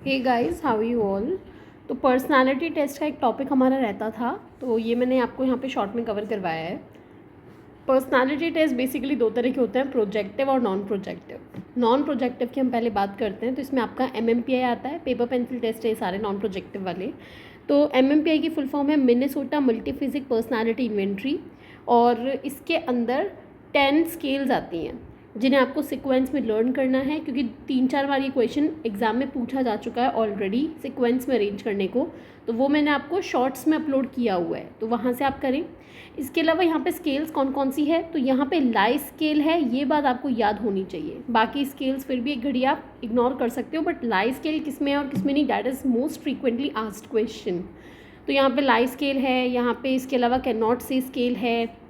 Hey guys, how you all. तो personality test का एक टॉपिक हमारा रहता था, तो ये मैंने आपको यहाँ पे शॉर्ट में कवर करवाया है। पर्सनालिटी टेस्ट बेसिकली दो तरह के होते हैं, प्रोजेक्टिव और नॉन प्रोजेक्टिव। नॉन प्रोजेक्टिव की हम पहले बात करते हैं, तो इसमें आपका MMPI आता है, पेपर पेंसिल टेस्ट है, ये सारे नॉन प्रोजेक्टिव वाले। तो MMPI की फुल फॉर्म है मिनेसोटा मल्टीफिजिक पर्सनालिटी इन्वेंट्री, और इसके अंदर 10 स्केल्स आती हैं जिन्हें आपको सीक्वेंस में लर्न करना है, क्योंकि 3-4 बार ये क्वेश्चन एग्जाम में पूछा जा चुका है ऑलरेडी सीक्वेंस में अरेंज करने को, तो वो मैंने आपको शॉर्ट्स में अपलोड किया हुआ है, तो वहाँ से आप करें। इसके अलावा यहाँ पे स्केल्स कौन कौन सी है, तो यहाँ पे लाई स्केल है, ये बात आपको याद होनी चाहिए। बाकी स्केल्स फिर भी एक घड़ी आप इग्नोर कर सकते हो, बट लाई स्केल किस में है और किस में नहीं, that is most frequently asked question. तो यहाँ पे लाई स्केल है, यहाँ पे इसके अलावा कैन नॉट से स्केल है,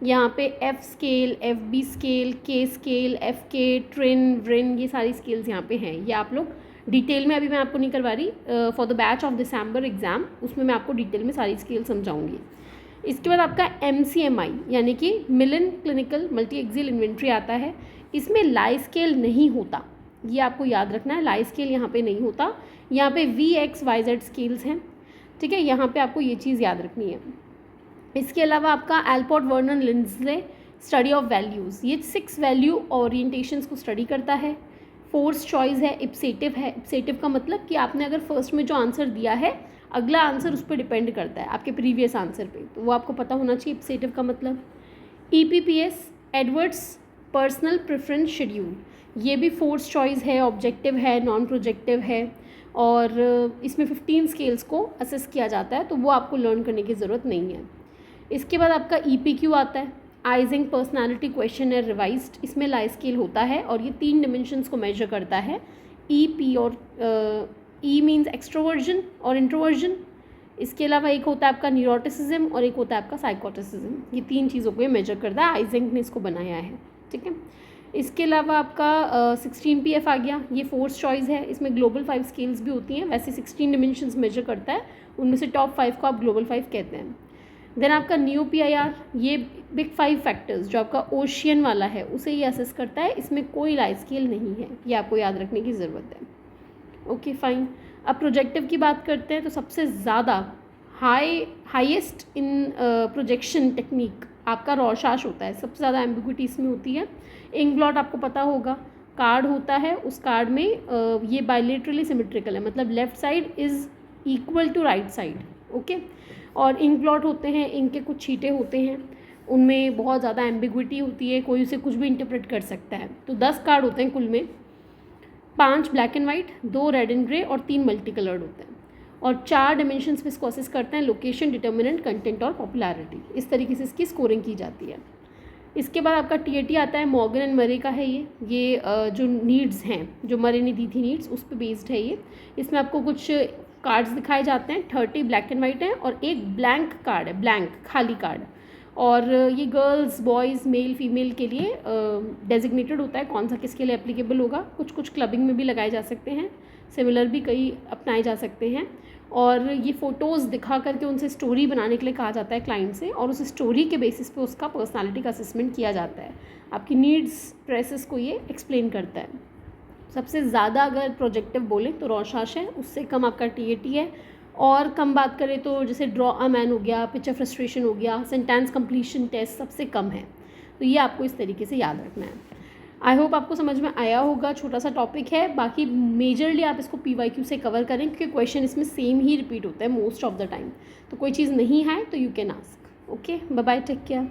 यहाँ पे F scale, FB scale, K scale, FK, ट्रिन, व्रिन, ये सारी स्केल्स यहाँ पे हैं। ये आप लोग डिटेल में, अभी मैं आपको नहीं करवा रही, for the batch of December exam, उसमें मैं आपको डिटेल में सारी स्केल समझाऊंगी। इसके बाद आपका MCMI यानी कि मिलन क्लिनिकल मल्टी एक्सियल इन्वेंट्री आता है। इसमें लाई स्केल नहीं होता, ये आपको याद रखना है, लाई स्केल यहाँ पे नहीं होता। यहाँ पे VXYZ स्केल्स हैं, ठीक है, यहाँ पे आपको ये चीज़ याद रखनी है। इसके अलावा आपका Allport Vernon Lindzey study of values, ये 6 वैल्यू ओरिएंटेशंस को स्टडी करता है। फोर्स चॉइस है, इप्सेटिव है। इप्सेटिव का मतलब कि आपने अगर फर्स्ट में जो आंसर दिया है, अगला आंसर उस पर डिपेंड करता है आपके प्रीवियस आंसर पे, तो वो आपको पता होना चाहिए इप्सेटिव का मतलब। EPPS Edwards personal preference schedule, ये भी फोर्स चॉइस है, ऑब्जेक्टिव है, नॉन प्रोजेक्टिव है, और इसमें 15 स्केल्स को असेस किया जाता है, तो वो आपको लर्न करने की ज़रूरत नहीं है। इसके बाद आपका EPQ आता है, आइजिंग पर्सनालिटी क्वेश्चनर रिवाइज्ड, इसमें लाई स्केल होता है और ये 3 डिमेंशंस को मेजर करता है, EP और E मीन्स एक्सट्रोवर्जन और इंट्रोवर्जन। इसके अलावा एक होता है आपका न्यूरोटिसिज्म और एक होता है आपका साइकोटिसिज्म, ये 3 चीज़ों को ये मेजर करता है, आइजिंग ने इसको बनाया है, ठीक है। इसके अलावा आपका 16PF आ गया, ये फोर्स चॉइस है, इसमें ग्लोबल 5 स्केल्स भी होती हैं, वैसे 16 डिमेंशंस मेजर करता है, उनमें से टॉप 5 को आप ग्लोबल 5 कहते हैं। देन आपका NEO-PIR, ये बिग 5 फैक्टर्स जो आपका ओशियन वाला है उसे ये असेस करता है, इसमें कोई लाई स्केल नहीं है, ये आपको याद रखने की ज़रूरत है। ओके फाइन, अब प्रोजेक्टिव की बात करते हैं, तो सबसे ज़्यादा हाईएस्ट इन प्रोजेक्शन टेक्निक आपका रॉर्शाश होता है, सबसे ज़्यादा एम्बिग्विटी इसमें होती है। इंक ब्लॉट आपको पता होगा, कार्ड होता है, उस कार्ड में ये बायलेटरली सिमेट्रिकल है, मतलब left side is equal to right side, okay. और इंक ब्लॉट होते हैं, इंक के कुछ छींटे होते हैं, उनमें बहुत ज़्यादा एम्बिग्विटी होती है, कोई उसे कुछ भी इंटरप्रेट कर सकता है। तो 10 कार्ड होते हैं कुल में, 5 black and white, 2 red and grey और 3 मल्टी कलर्ड होते हैं, और 4 डिमेंशंस पे इसको असेस करते हैं, लोकेशन, डिटर्मिनेंट, कंटेंट और पॉपुलैरिटी। इस तरीके से इसकी स्कोरिंग की जाती है। इसके बाद आपका TAT आता है, मॉर्गन एंड मरे का है ये जो नीड्स हैं, जो मरे ने दी थी नीड्स, उस पर बेस्ड है ये। इसमें आपको कुछ कार्ड्स दिखाए जाते हैं, 30 ब्लैक एंड वाइट हैं और एक ब्लैंक कार्ड है, ब्लैंक खाली कार्ड, और ये गर्ल्स, बॉयज़, मेल, फीमेल के लिए डेजिग्नेटेड होता है, कौन सा किसके लिए एप्लीकेबल होगा। कुछ कुछ क्लबिंग में भी लगाए जा सकते हैं, सिमिलर भी कई अपनाए जा सकते हैं, और ये फ़ोटोज़ दिखा करके उनसे स्टोरी बनाने के लिए कहा जाता है क्लाइंट से, और उस स्टोरी के बेसिस पे उसका पर्सनालिटी का असेसमेंट किया जाता है। आपकी नीड्स, प्रेसेस को ये एक्सप्लेन करता है। सबसे ज़्यादा अगर प्रोजेक्टिव बोलें तो रॉर्शाश है, उससे कम आपका TAT है, और कम बात करें तो जैसे ड्रॉ अ मैन हो गया, पिक्चर फ्रस्ट्रेशन हो गया, सेंटेंस कंप्लीशन टेस्ट सबसे कम है। तो ये आपको इस तरीके से याद रखना है। आई होप आपको समझ में आया होगा, छोटा सा टॉपिक है, बाकी मेजरली आप इसको PYQ से कवर करें, क्योंकि क्वेश्चन इसमें सेम ही रिपीट होता है मोस्ट ऑफ द टाइम, तो कोई चीज़ नहीं है तो you can ask. Okay, bye bye, take care.